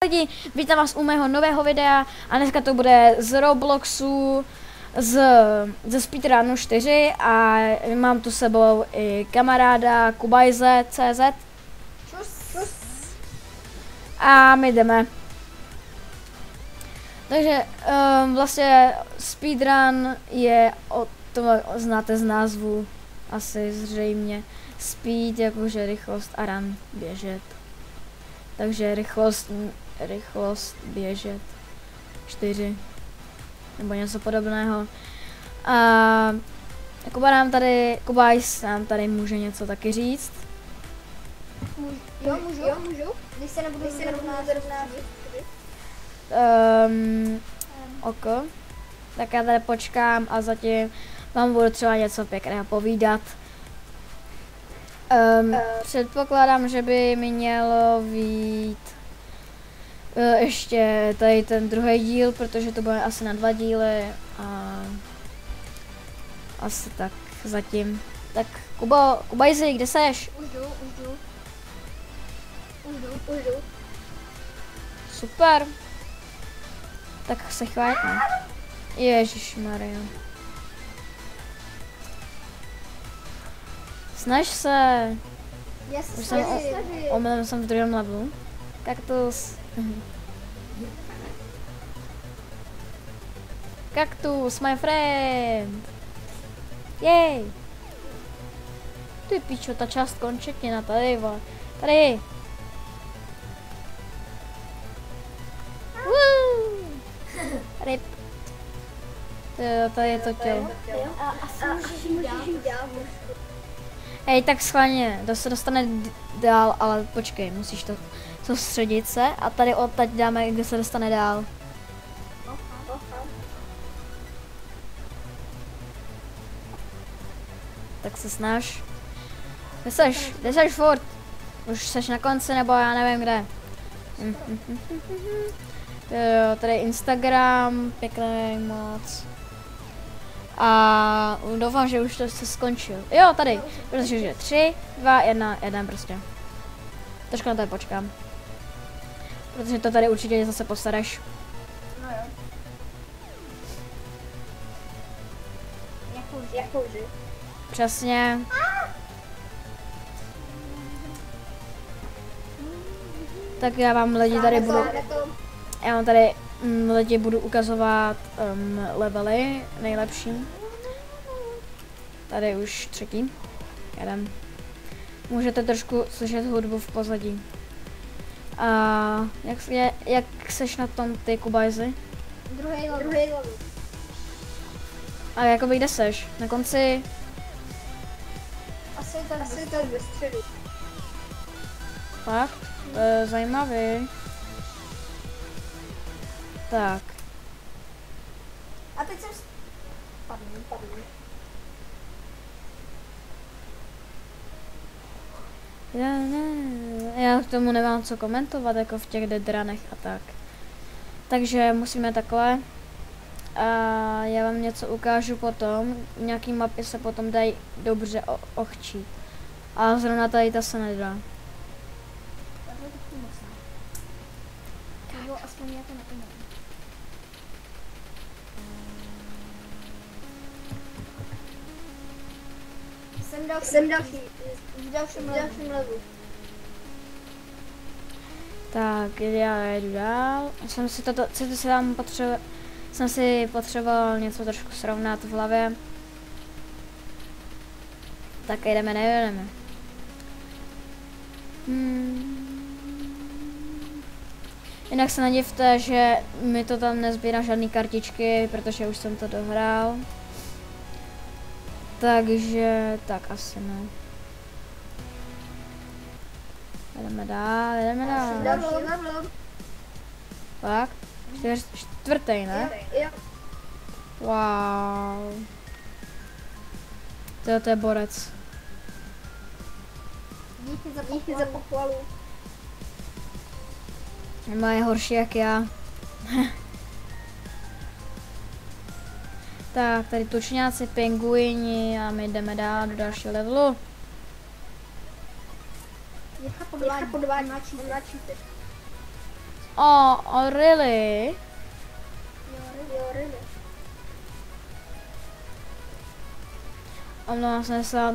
Lidi, vítám vás u mého nového videa a dneska to bude z Robloxu, ze Speedrunu 4 a mám tu s sebou i kamaráda Kubajze.cz a my jdeme. Takže vlastně Speedrun je, to znáte z názvu asi zřejmě, speed jakože rychlost a run běžet. Takže rychlost běžet 4 nebo něco podobného. A Kubajs nám tady může něco taky říct. Jo, můžu. Když se nebudu zrovna Oko. Tak já tady počkám a zatím vám budu třeba něco pěkného povídat. Předpokládám, že by mělo být ještě tady ten druhý díl, protože to bude asi na 2 díly a asi tak zatím. Tak Kubajzi, kde seš? Už jdu. Super. Tak se chvátně. Ježišmarja. Snaž se. Už jsem omylem jsem v druhém levelu. Kaktus. Kaktus, my friend. Jej. Ty pičo, ta část končetněna tady, vole. Tady. Ryb. Tady je to tělo. Asi můžeš dál. Hej, tak schválně, to se dostane dál, ale počkej, musíš to soustředit se a tady odtaď dáme, kde se dostane dál. Tak se snaž. Kde seš furt? Už seš na konci, nebo já nevím kde. Jo, tady Instagram, pěkný moc. A doufám, že už to se skončil. Jo, tady, protože 3, 2, 1 prostě. Trošku na to počkám. Protože to tady určitě zase postaráš. No jo. Jak kouři. Přesně. Tak já vám lidi tady budu... Já vám tady lidi budu ukazovat levely nejlepší. Tady už 3. Jeden. Můžete trošku slyšet hudbu v pozadí. A jak seš na tom ty, Kubajzi? Druhý level. A jakoby kde seš? Na konci? Asi tady ve středu. Fakt? Zajímavý. Tak. A teď jsem padl. Já k tomu nemám co komentovat, jako v těch deadrunech a tak. Takže musíme takhle. A já vám něco ukážu potom. Nějaký mapy se potom dají dobře ochčít. A zrovna tady ta se nedá. Nebo aspoň já to neumím. Jsem další. V dalším levelu. Tak, já jedu dál. Jsem si potřeboval něco trošku srovnat v hlavě. Tak nejdeme. Jinak se nedivte, že mi to tam nezbírá žádný kartičky, protože už jsem to dohrál. Takže, tak asi ne. Jdeme dál. Tak, 4. ne? Jo. Wow. To je borec. Díky za pochvalu. Má je horší jak já. Tak, tady tučňáci, pinguini a my jdeme dál do dalšího levelu. Podvádí. Oh, really? Jo, really. Ono se snad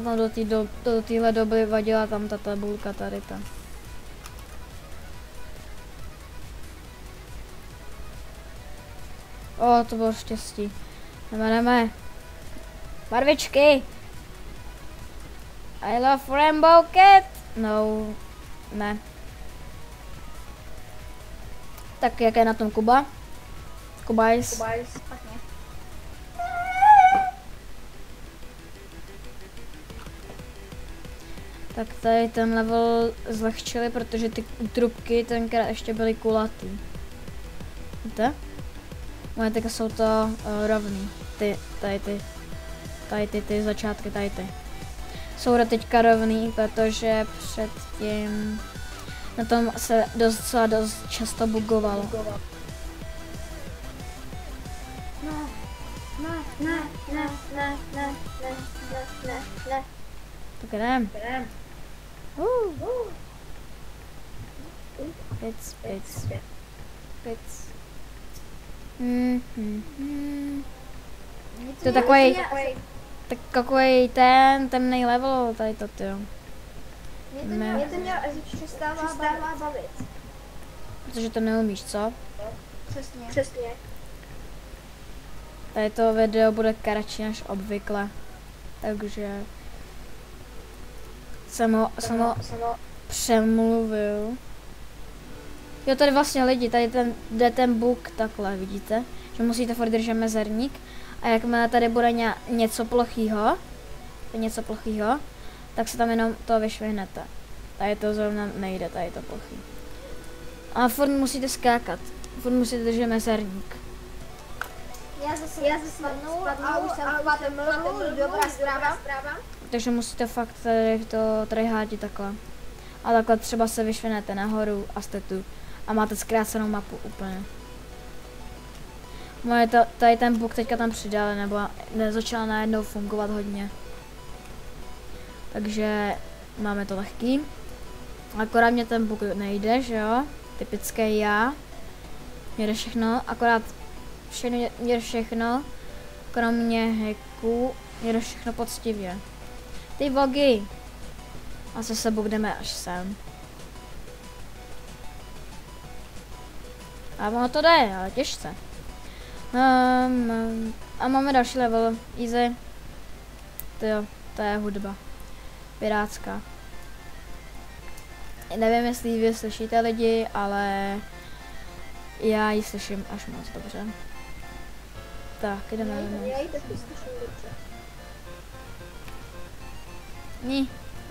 do téhle doby vadila tam ta tabulka tady ta. To bylo štěstí. Jdeme. Barvičky. I love Rainbow Cat. No, ne. Tak jak je na tom Kuba? Kubajs. Špatně. Tak tady ten level zlehčili, protože ty trubky tenkrát ještě byly kulatý. Víte? Moje teďka jsou to rovný. Ty začátky, tady ty. Jsou teďka rovný, protože předtím na tom se dost často bugovalo. Ne. Tak jdem. Pic. To je takový ten temný level, tady to jo. Mě to měl až přestává bavit. Protože to neumíš, co? Přesně. Tady to video bude kratší než obvykle. Takže jsem ho přemluvil. Jo, tady vlastně lidi, tady jde ten buk takhle, vidíte? Že musíte furt držet mezerník. A jakmile tady bude něco plochýho, tak se tam jenom to vyšvihnete. Tady to zrovna nejde, tady to plochý. A furt musíte skákat. Furt musíte držet mezerník. Já zase spadnu a už jsem spadl, dobrá zpráva. Takže musíte fakt tady hátit takhle. A takhle třeba se vyšvinete nahoru a jste tu. A máte zkrácenou mapu úplně. Tady ten bug teďka tam přidali, nebo začal najednou fungovat hodně. Takže máme to lehký. Akorát mě ten bug nejde, že jo? Typické já. Mě jde všechno, akorát mě jde všechno. Kromě hacku, mě jde všechno poctivě. Ty vogy! Asi se bugdeme až sem. A ono to jde, ale těžce. A máme další level, easy. To je hudba. Pirátská. Nevím, jestli vy slyšíte lidi, ale já ji slyším až moc dobře. Tak, jdeme. Já ji taky slyším dobře.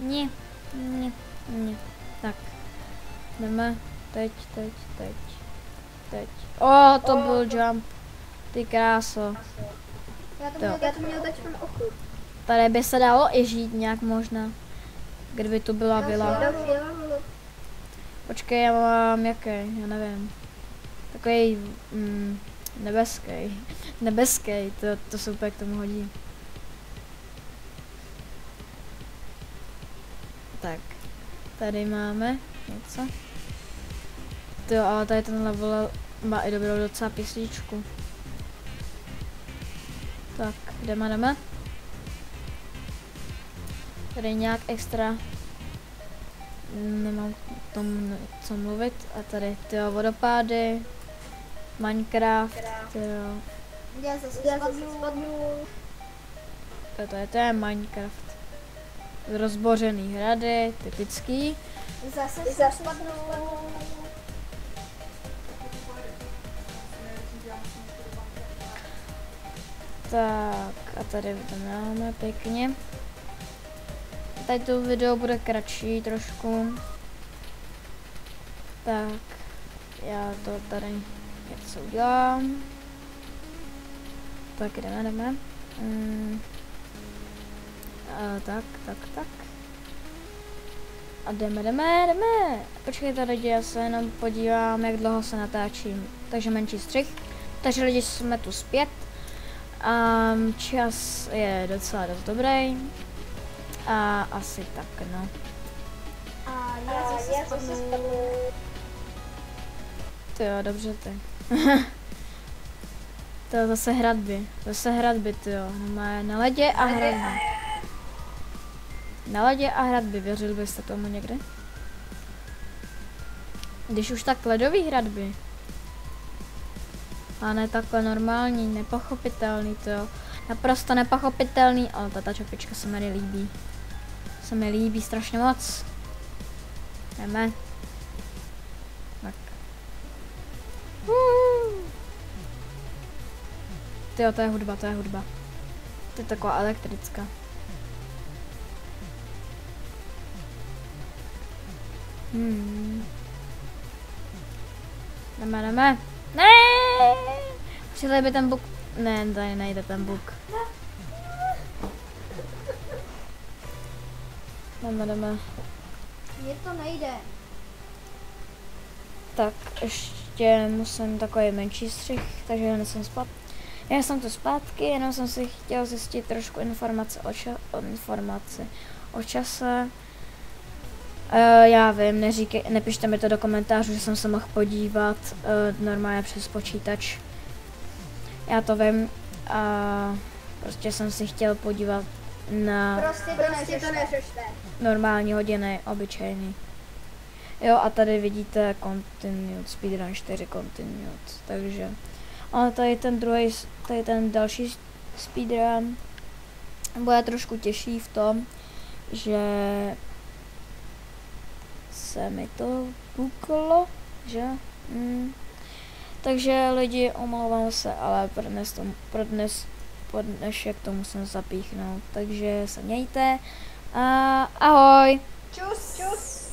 Ne. Tak. Jdeme. Teď. To byl jump. Ty kráso. Já to měl teď v oku. Tady by se dalo i žít nějak možná. Kdyby tu byla vila. Počkej, já mám jaký, já nevím. Takový nebeský, to se úplně k tomu hodí. Tak, tady máme něco. Ale tady ten level má i dobrou docela písničku. Tak, jdeme. Tady nějak extra nemám tomu co mluvit. A tady ty vodopády, Minecraft, jo. Já zase spadnu. To je Minecraft. Rozbořený hrady, typický. Zase spadnu. Tak a tady to máme pěkně. Tady to video bude kratší trošku. Tak, já to tady něco udělám. Tak jdeme. Tak. A jdeme. Počkejte lidi, já se jenom podívám, jak dlouho se natáčím. Takže menší střih. Takže lidi, jsme tu zpět. Čas je docela dost dobrý. A asi tak, no. A já zase spadnu. To jo, dobře ty. To je zase hradby, ty jo. Na ledě a hradby. Na ledě a hradby, věřil byste tomu někdy? Když už tak ledový hradby. A ne takhle normální, nepochopitelný, to jo. Naprosto nepochopitelný, ale ta čopička se mi líbí. Se mi líbí strašně moc. Jdeme. Tak. Tyjo, to je hudba. To je taková elektrická. Jdeme. Ne! Přijde by ten buk. Ne, tady nejde ten buk. Jdeme. Mně to nejde. Tak, ještě musím takový menší střih, takže já jsem tu zpátky, jenom jsem si chtěl zjistit trošku informace o čase. Já vím, nepište mi to do komentářů, že jsem se mohl podívat normálně přes počítač. Já to vím a prostě jsem si chtěl podívat na Prostě to neřešte. normální hodiny, obyčejný. Jo, a tady vidíte continued, speedrun 4 continued, takže. Ale tady ten další speedrun bude trošku těžší v tom, že se mi to buklo, že? Takže lidi, omlouvám se, ale pro dnešek to musím zapíchnout, takže se mějte a ahoj! Čus.